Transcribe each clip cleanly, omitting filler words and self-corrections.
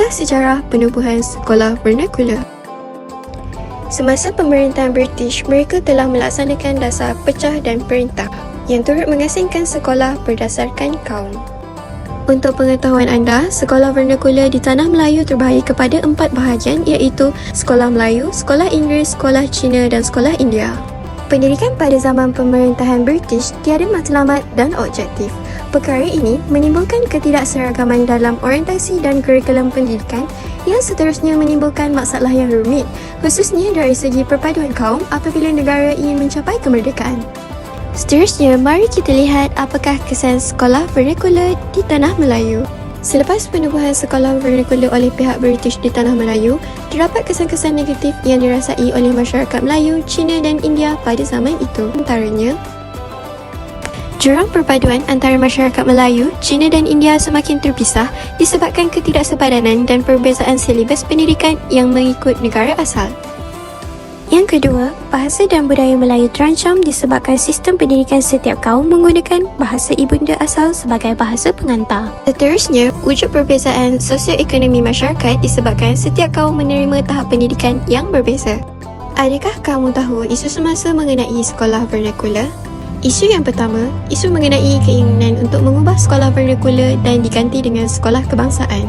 Apakah sejarah penubuhan sekolah vernakular? Semasa pemerintahan British, mereka telah melaksanakan dasar pecah dan perintah yang turut mengasingkan sekolah berdasarkan kaum. Untuk pengetahuan anda, sekolah vernakular di Tanah Melayu terbahagi kepada 4 bahagian iaitu Sekolah Melayu, Sekolah Inggeris, Sekolah Cina dan Sekolah India. Pendidikan pada zaman pemerintahan British tiada matlamat dan objektif. Perkara ini menimbulkan ketidakseragaman dalam orientasi dan kurikulum pendidikan yang seterusnya menimbulkan masalah yang rumit, khususnya dari segi perpaduan kaum apabila negara ingin mencapai kemerdekaan. Seterusnya, mari kita lihat apakah kesan sekolah vernakular di Tanah Melayu. Selepas penubuhan sekolah vernakular oleh pihak British di Tanah Melayu, terdapat kesan-kesan negatif yang dirasai oleh masyarakat Melayu, Cina dan India pada zaman itu. Antaranya, jurang perpaduan antara masyarakat Melayu, Cina dan India semakin terpisah disebabkan ketidaksepadanan dan perbezaan silibus pendidikan yang mengikut negara asal. Yang kedua, bahasa dan budaya Melayu terancam disebabkan sistem pendidikan setiap kaum menggunakan bahasa ibunda asal sebagai bahasa pengantar. Seterusnya, wujud perbezaan sosioekonomi masyarakat disebabkan setiap kaum menerima tahap pendidikan yang berbeza. Adakah kamu tahu isu semasa mengenai sekolah vernakular? Isu yang pertama, isu mengenai keinginan untuk mengubah sekolah vernakular dan diganti dengan sekolah kebangsaan.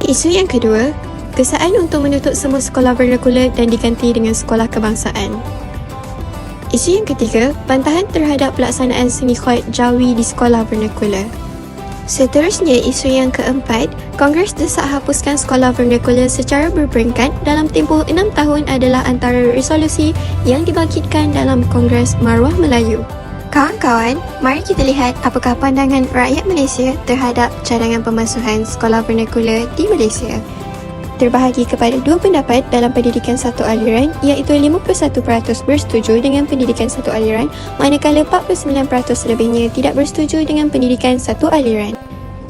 Isu yang kedua, kesaan untuk menutup semua sekolah vernakular dan diganti dengan sekolah kebangsaan. Isu yang ketiga, bantahan terhadap pelaksanaan seni khuat Jawi di sekolah vernakular. Seterusnya, isu yang keempat, Kongres desak hapuskan sekolah vernakular secara berperingkat dalam tempoh 6 tahun adalah antara resolusi yang dibangkitkan dalam Kongres Maruah Melayu. Kawan-kawan, mari kita lihat apakah pandangan rakyat Malaysia terhadap cadangan pemasuhan sekolah vernakular di Malaysia. Terbahagi kepada 2 pendapat dalam pendidikan satu aliran iaitu 51% bersetuju dengan pendidikan satu aliran manakala 49% lebihnya tidak bersetuju dengan pendidikan satu aliran.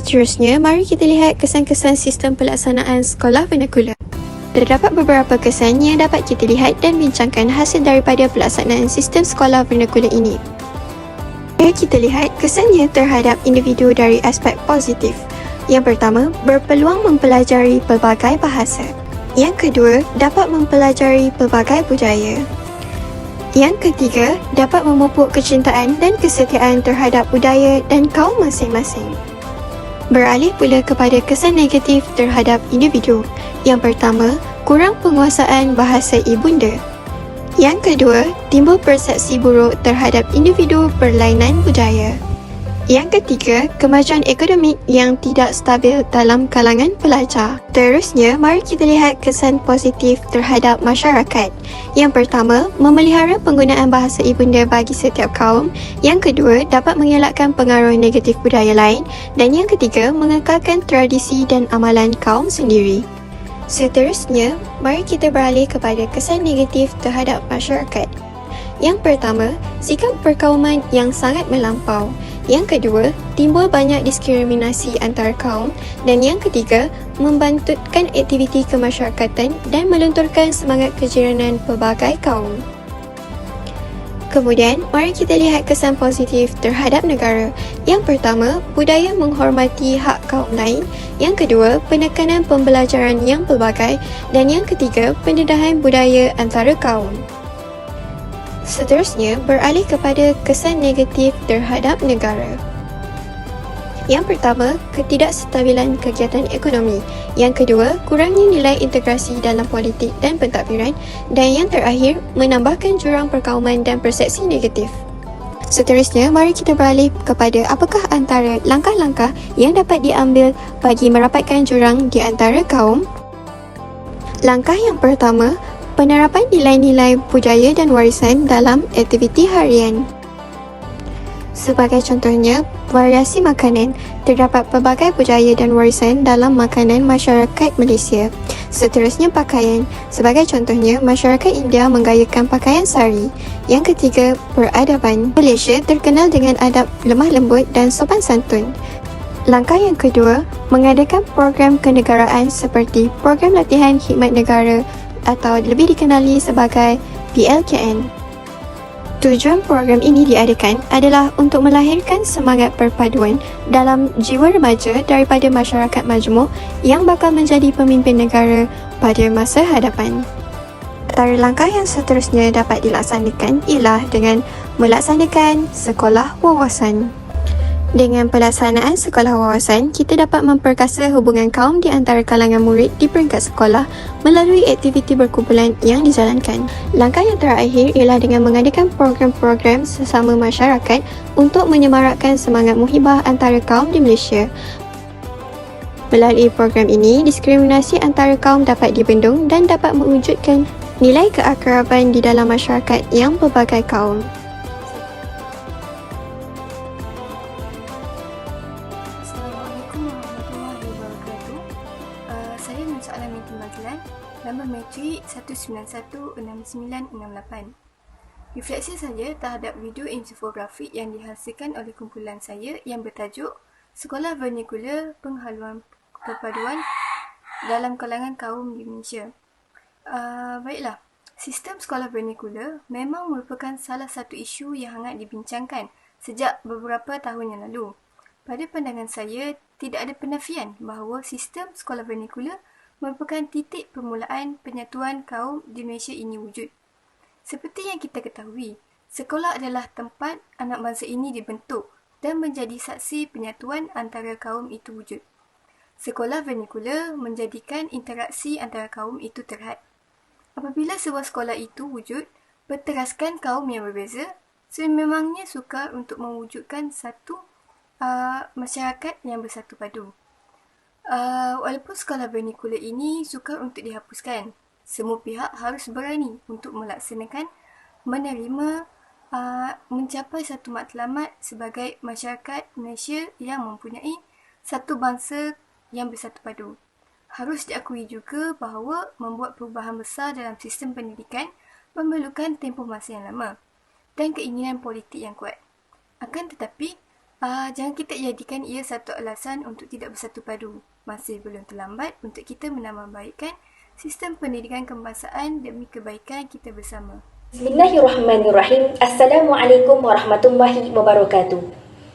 Seterusnya, mari kita lihat kesan-kesan sistem pelaksanaan sekolah vernakular. Terdapat beberapa kesan yang dapat kita lihat dan bincangkan hasil daripada pelaksanaan sistem sekolah vernakular ini. Mari kita lihat kesannya terhadap individu dari aspek positif. Yang pertama, berpeluang mempelajari pelbagai bahasa. Yang kedua, dapat mempelajari pelbagai budaya. Yang ketiga, dapat memupuk kecintaan dan kesetiaan terhadap budaya dan kaum masing-masing. Beralih pula kepada kesan negatif terhadap individu. Yang pertama, kurang penguasaan bahasa ibunda. Yang kedua, timbul persepsi buruk terhadap individu berlainan budaya. Yang ketiga, kemajuan ekonomi yang tidak stabil dalam kalangan pelajar. Terusnya, mari kita lihat kesan positif terhadap masyarakat. Yang pertama, memelihara penggunaan bahasa ibunda bagi setiap kaum. Yang kedua, dapat mengelakkan pengaruh negatif budaya lain. Dan yang ketiga, mengekalkan tradisi dan amalan kaum sendiri. Seterusnya, mari kita beralih kepada kesan negatif terhadap masyarakat. Yang pertama, sikap perkauman yang sangat melampau. Yang kedua, timbul banyak diskriminasi antar kaum. Dan yang ketiga, membantutkan aktiviti kemasyarakatan dan melunturkan semangat kejiranan pelbagai kaum. Kemudian, mari kita lihat kesan positif terhadap negara. Yang pertama, budaya menghormati hak kaum lain. Yang kedua, penekanan pembelajaran yang pelbagai. Dan yang ketiga, pendedahan budaya antara kaum. Seterusnya, beralih kepada kesan negatif terhadap negara. Yang pertama, ketidakstabilan kegiatan ekonomi. Yang kedua, kurangnya nilai integrasi dalam politik dan pentadbiran. Dan yang terakhir, menambahkan jurang perkauman dan persepsi negatif. Seterusnya, mari kita beralih kepada apakah antara langkah-langkah yang dapat diambil bagi merapatkan jurang di antara kaum. Langkah yang pertama, penerapan nilai-nilai budaya dan warisan dalam aktiviti harian. Sebagai contohnya, variasi makanan. Terdapat pelbagai budaya dan warisan dalam makanan masyarakat Malaysia. Seterusnya, pakaian. Sebagai contohnya, masyarakat India menggayakan pakaian sari. Yang ketiga, peradaban. Malaysia terkenal dengan adab lemah lembut dan sopan santun. Langkah yang kedua, mengadakan program kenegaraan seperti program latihan khidmat negara atau lebih dikenali sebagai PLKN. Tujuan program ini diadakan adalah untuk melahirkan semangat perpaduan dalam jiwa remaja daripada masyarakat majmuk yang bakal menjadi pemimpin negara pada masa hadapan. Antara langkah yang seterusnya dapat dilaksanakan ialah dengan melaksanakan sekolah wawasan. Dengan pelaksanaan sekolah wawasan, kita dapat memperkasa hubungan kaum di antara kalangan murid di peringkat sekolah melalui aktiviti berkumpulan yang dijalankan. Langkah yang terakhir ialah dengan mengadakan program-program sesama masyarakat untuk menyemarakkan semangat muhibah antara kaum di Malaysia. Melalui program ini, diskriminasi antara kaum dapat dibendung dan dapat mewujudkan nilai keakraban di dalam masyarakat yang pelbagai kaum. Assalamualaikum warahmatullahi wabarakatuh. Saya Nur Soalan binti Mazlan, nombor matrik 1916968. Refleksi saya terhadap video infografik yang dihasilkan oleh kumpulan saya yang bertajuk Sekolah Vernacular Penghaluan Perpaduan dalam kalangan kaum di Malaysia. Baiklah, sistem sekolah vernacular memang merupakan salah satu isu yang hangat dibincangkan sejak beberapa tahun yang lalu. Pada pandangan saya, tidak ada penafian bahawa sistem sekolah vernacular merupakan titik permulaan penyatuan kaum di Malaysia ini wujud. Seperti yang kita ketahui, sekolah adalah tempat anak bangsa ini dibentuk dan menjadi saksi penyatuan antara kaum itu wujud. Sekolah vernacular menjadikan interaksi antara kaum itu terhad. Apabila sebuah sekolah itu wujud, berteraskan kaum yang berbeza, sememangnya sukar untuk mewujudkan satu masyarakat yang bersatu padu. Walaupun sekolah vernacular ini sukar untuk dihapuskan, semua pihak harus berani untuk melaksanakan, menerima, mencapai satu matlamat sebagai masyarakat Malaysia yang mempunyai satu bangsa yang bersatu padu. Harus diakui juga bahawa membuat perubahan besar dalam sistem pendidikan memerlukan tempoh masa yang lama dan keinginan politik yang kuat. Akan tetapi, jangan kita jadikan ia satu alasan untuk tidak bersatu padu. Masih belum terlambat untuk kita menambahbaikkan sistem pendidikan kebangsaan demi kebaikan kita bersama. Bismillahirrahmanirrahim. Assalamualaikum warahmatullahi wabarakatuh.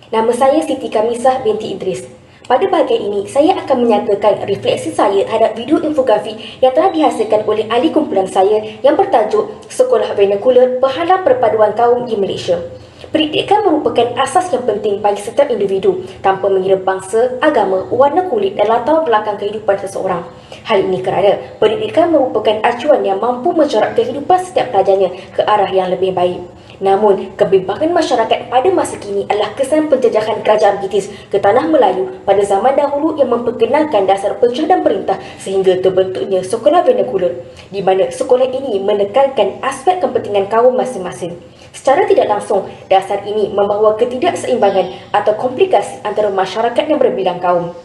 Nama saya Siti Kamisah binti Idris. Pada bahagian ini, saya akan menyatakan refleksi saya terhadap video infografik yang telah dihasilkan oleh ahli kumpulan saya yang bertajuk Sekolah Vernacular Penghalang Perpaduan Kaum di Malaysia. Pendidikan merupakan asas yang penting bagi setiap individu tanpa mengira bangsa, agama, warna kulit dan latar belakang kehidupan seseorang. Hal ini kerana pendidikan merupakan acuan yang mampu mencorak kehidupan setiap pelajarnya ke arah yang lebih baik. Namun, kebimbangan masyarakat pada masa kini adalah kesan penjajahan kerajaan British ke tanah Melayu pada zaman dahulu yang memperkenalkan dasar pecah dan perintah sehingga terbentuknya sekolah vernacular, di mana sekolah ini menekankan aspek kepentingan kaum masing-masing. Secara tidak langsung, dasar ini membawa ketidakseimbangan atau komplikasi antara masyarakat yang berbilang kaum.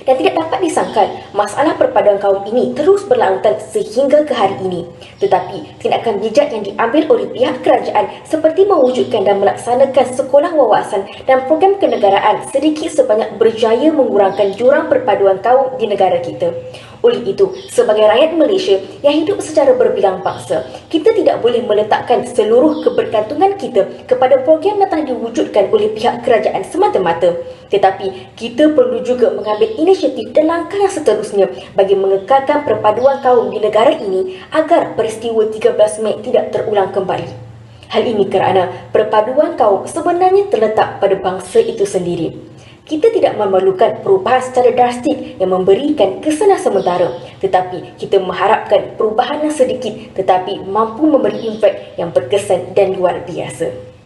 Dan tidak dapat disangkal masalah perpaduan kaum ini terus berlarutan sehingga ke hari ini. Tetapi tindakan bijak yang diambil oleh pihak kerajaan seperti mewujudkan dan melaksanakan sekolah wawasan dan program kenegaraan sedikit sebanyak berjaya mengurangkan jurang perpaduan kaum di negara kita. Oleh itu, sebagai rakyat Malaysia yang hidup secara berbilang bangsa, kita tidak boleh meletakkan seluruh kebergantungan kita kepada program yang telah diwujudkan oleh pihak kerajaan semata-mata. Tetapi, kita perlu juga mengambil inisiatif dan langkah yang seterusnya bagi mengekalkan perpaduan kaum di negara ini agar peristiwa 13 Mei tidak terulang kembali. Hal ini kerana perpaduan kaum sebenarnya terletak pada bangsa itu sendiri. Kita tidak memerlukan perubahan secara drastik yang memberikan kesan yang sementara, tetapi kita mengharapkan perubahan yang sedikit tetapi mampu memberi impak yang berkesan dan luar biasa.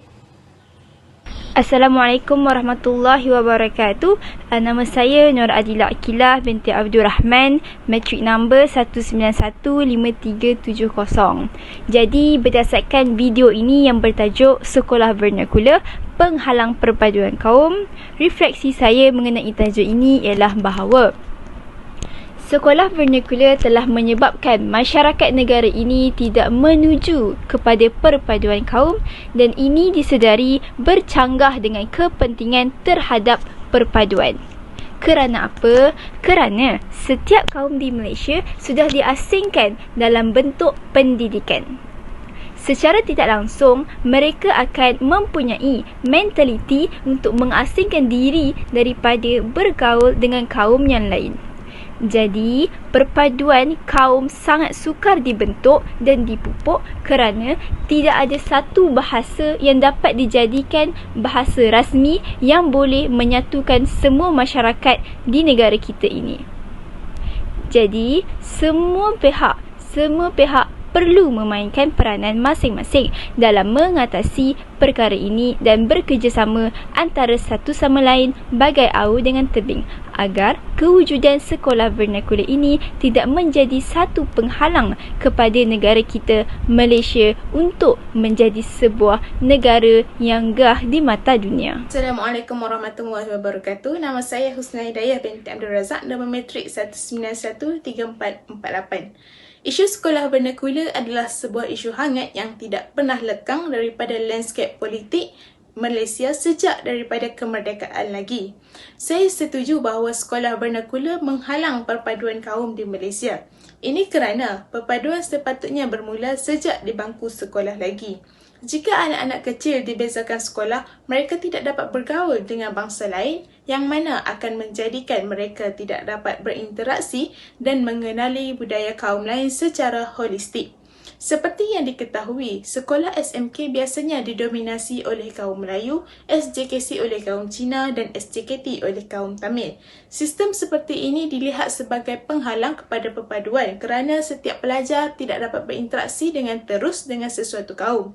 Assalamualaikum warahmatullahi wabarakatuh. Nama saya Nur Adila Akilah binti Abdul Rahman, matrik number 1915370. Jadi berdasarkan video ini yang bertajuk Sekolah Vernacular Penghalang Perpaduan Kaum, refleksi saya mengenai tajuk ini ialah bahawa sekolah vernacular telah menyebabkan masyarakat negara ini tidak menuju kepada perpaduan kaum dan ini disedari bercanggah dengan kepentingan terhadap perpaduan. Kerana apa? Kerana setiap kaum di Malaysia sudah diasingkan dalam bentuk pendidikan. Secara tidak langsung, mereka akan mempunyai mentaliti untuk mengasingkan diri daripada bergaul dengan kaum yang lain. Jadi, perpaduan kaum sangat sukar dibentuk dan dipupuk kerana tidak ada satu bahasa yang dapat dijadikan bahasa rasmi yang boleh menyatukan semua masyarakat di negara kita ini. Jadi, semua pihak perlu memainkan peranan masing-masing dalam mengatasi perkara ini dan bekerjasama antara satu sama lain bagai au dengan tebing agar kewujudan sekolah vernakular ini tidak menjadi satu penghalang kepada negara kita Malaysia untuk menjadi sebuah negara yang gah di mata dunia. Assalamualaikum warahmatullahi wabarakatuh. Nama saya Husna Hidayah binti Abdul Razak, nama matrik 1913448. Isu sekolah vernakular adalah sebuah isu hangat yang tidak pernah lekang daripada landscape politik Malaysia sejak daripada kemerdekaan lagi. Saya setuju bahawa sekolah vernakular menghalang perpaduan kaum di Malaysia. Ini kerana perpaduan sepatutnya bermula sejak di bangku sekolah lagi. Jika anak-anak kecil dibezakan sekolah, mereka tidak dapat bergaul dengan bangsa lain yang mana akan menjadikan mereka tidak dapat berinteraksi dan mengenali budaya kaum lain secara holistik. Seperti yang diketahui, sekolah SMK biasanya didominasi oleh kaum Melayu, SJKC oleh kaum Cina dan SJKT oleh kaum Tamil. Sistem seperti ini dilihat sebagai penghalang kepada perpaduan kerana setiap pelajar tidak dapat berinteraksi dengan terus dengan sesuatu kaum.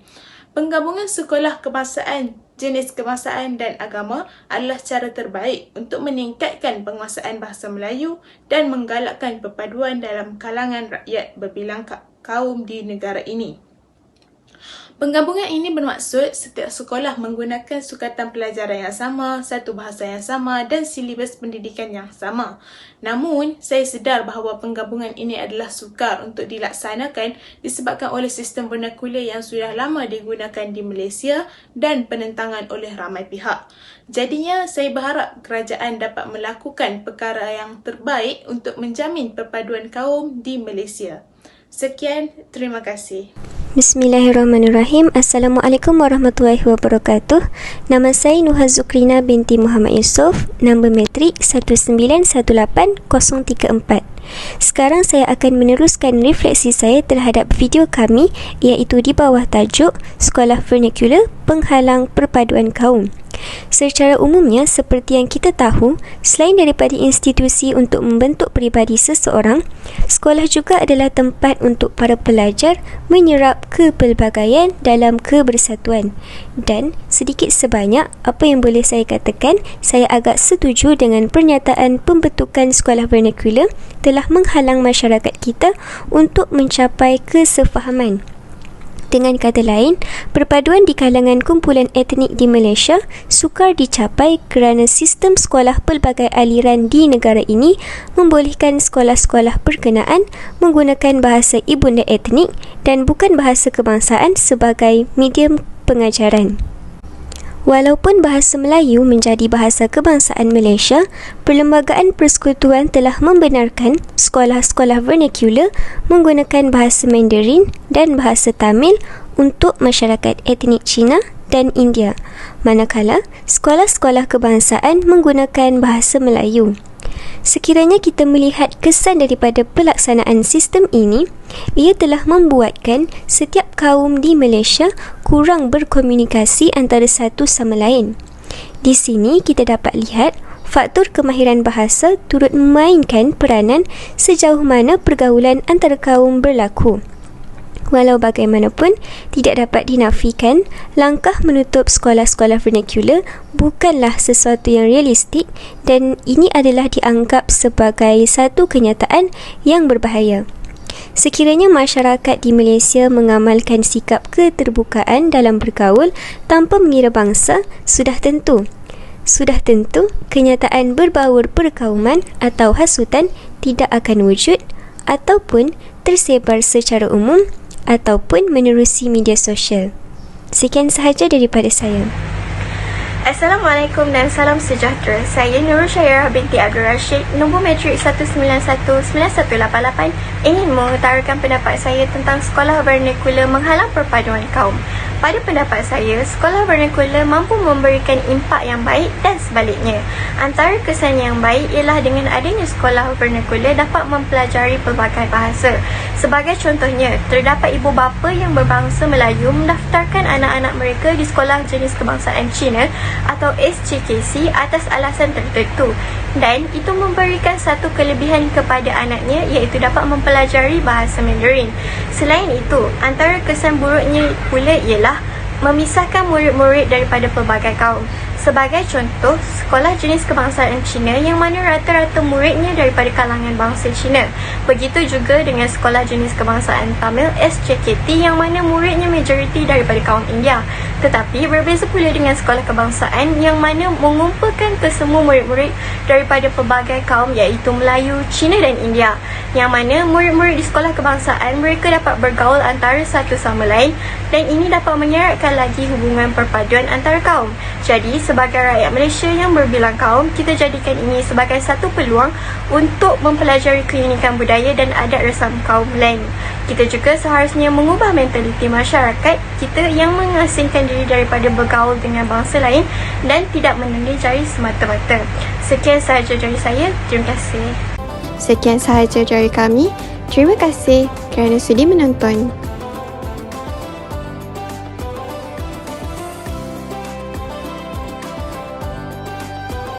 Penggabungan sekolah kebangsaan, jenis kebangsaan dan agama adalah cara terbaik untuk meningkatkan penguasaan bahasa Melayu dan menggalakkan perpaduan dalam kalangan rakyat berbilang kaum di negara ini. Penggabungan ini bermaksud setiap sekolah menggunakan sukatan pelajaran yang sama, satu bahasa yang sama dan silibus pendidikan yang sama. Namun, saya sedar bahawa penggabungan ini adalah sukar untuk dilaksanakan disebabkan oleh sistem vernakular yang sudah lama digunakan di Malaysia dan penentangan oleh ramai pihak. Jadinya, saya berharap kerajaan dapat melakukan perkara yang terbaik untuk menjamin perpaduan kaum di Malaysia. Sekian, terima kasih. Bismillahirrahmanirrahim. Assalamualaikum warahmatullahi wabarakatuh. Nama saya Nuha Zukrina binti Muhammad Yusof, nombor matrik 1918034. Sekarang saya akan meneruskan refleksi saya terhadap video kami iaitu di bawah tajuk Sekolah Vernakular Penghalang Perpaduan Kaum. Secara umumnya, seperti yang kita tahu, selain daripada institusi untuk membentuk peribadi seseorang, sekolah juga adalah tempat untuk para pelajar menyerap kepelbagaian dalam kebersatuan. Dan sedikit sebanyak, apa yang boleh saya katakan, saya agak setuju dengan pernyataan pembentukan sekolah vernakular telah menghalang masyarakat kita untuk mencapai kesefahaman. Dengan kata lain, perpaduan di kalangan kumpulan etnik di Malaysia sukar dicapai kerana sistem sekolah pelbagai aliran di negara ini membolehkan sekolah-sekolah berkenaan menggunakan bahasa ibunda etnik dan bukan bahasa kebangsaan sebagai medium pengajaran. Walaupun bahasa Melayu menjadi bahasa kebangsaan Malaysia, Perlembagaan Persekutuan telah membenarkan sekolah-sekolah vernakular menggunakan bahasa Mandarin dan bahasa Tamil untuk masyarakat etnik Cina dan India, manakala sekolah-sekolah kebangsaan menggunakan bahasa Melayu. Sekiranya kita melihat kesan daripada pelaksanaan sistem ini, ia telah membuatkan setiap kaum di Malaysia kurang berkomunikasi antara satu sama lain. Di sini kita dapat lihat faktor kemahiran bahasa turut memainkan peranan sejauh mana pergaulan antara kaum berlaku. Walau bagaimanapun, tidak dapat dinafikan, langkah menutup sekolah-sekolah vernakular bukanlah sesuatu yang realistik dan ini adalah dianggap sebagai satu kenyataan yang berbahaya. Sekiranya masyarakat di Malaysia mengamalkan sikap keterbukaan dalam bergaul tanpa mengira bangsa, sudah tentu kenyataan berbaur perkauman atau hasutan tidak akan wujud ataupun tersebar secara umum ataupun menerusi media sosial. Sekian sahaja daripada saya. Assalamualaikum dan salam sejahtera. Saya Nurul Syairah binti Abdul Rashid, nombor matrik 1919188, ingin mengutarakan pendapat saya tentang sekolah vernakular menghalang perpaduan kaum. Pada pendapat saya, sekolah vernakular mampu memberikan impak yang baik dan sebaliknya. Antara kesan yang baik ialah dengan adanya sekolah vernakular dapat mempelajari pelbagai bahasa. Sebagai contohnya, terdapat ibu bapa yang berbangsa Melayu mendaftarkan anak-anak mereka di sekolah jenis kebangsaan Cina atau SCKC atas alasan tertentu, dan itu memberikan satu kelebihan kepada anaknya, iaitu dapat mempelajari bahasa Mandarin. Selain itu, antara kesan buruknya pula ialah memisahkan murid-murid daripada pelbagai kaum. Sebagai contoh, sekolah jenis kebangsaan Cina yang mana rata-rata muridnya daripada kalangan bangsa Cina. Begitu juga dengan sekolah jenis kebangsaan Tamil SCKT yang mana muridnya majoriti daripada kaum India. Tetapi berbeza pula dengan sekolah kebangsaan yang mana mengumpulkan kesemua murid-murid daripada pelbagai kaum, iaitu Melayu, Cina dan India. Yang mana murid-murid di sekolah kebangsaan mereka dapat bergaul antara satu sama lain, dan ini dapat menyeratkan lagi hubungan perpaduan antara kaum. Jadi, sebagai rakyat Malaysia yang berbilang kaum, kita jadikan ini sebagai satu peluang untuk mempelajari keunikan budaya dan adat resam kaum lain. Kita juga seharusnya mengubah mentaliti masyarakat kita yang mengasingkan diri daripada bergaul dengan bangsa lain dan tidak menending jari semata-mata. Sekian sahaja dari saya. Terima kasih. Sekian sahaja dari kami. Terima kasih kerana sudi menonton.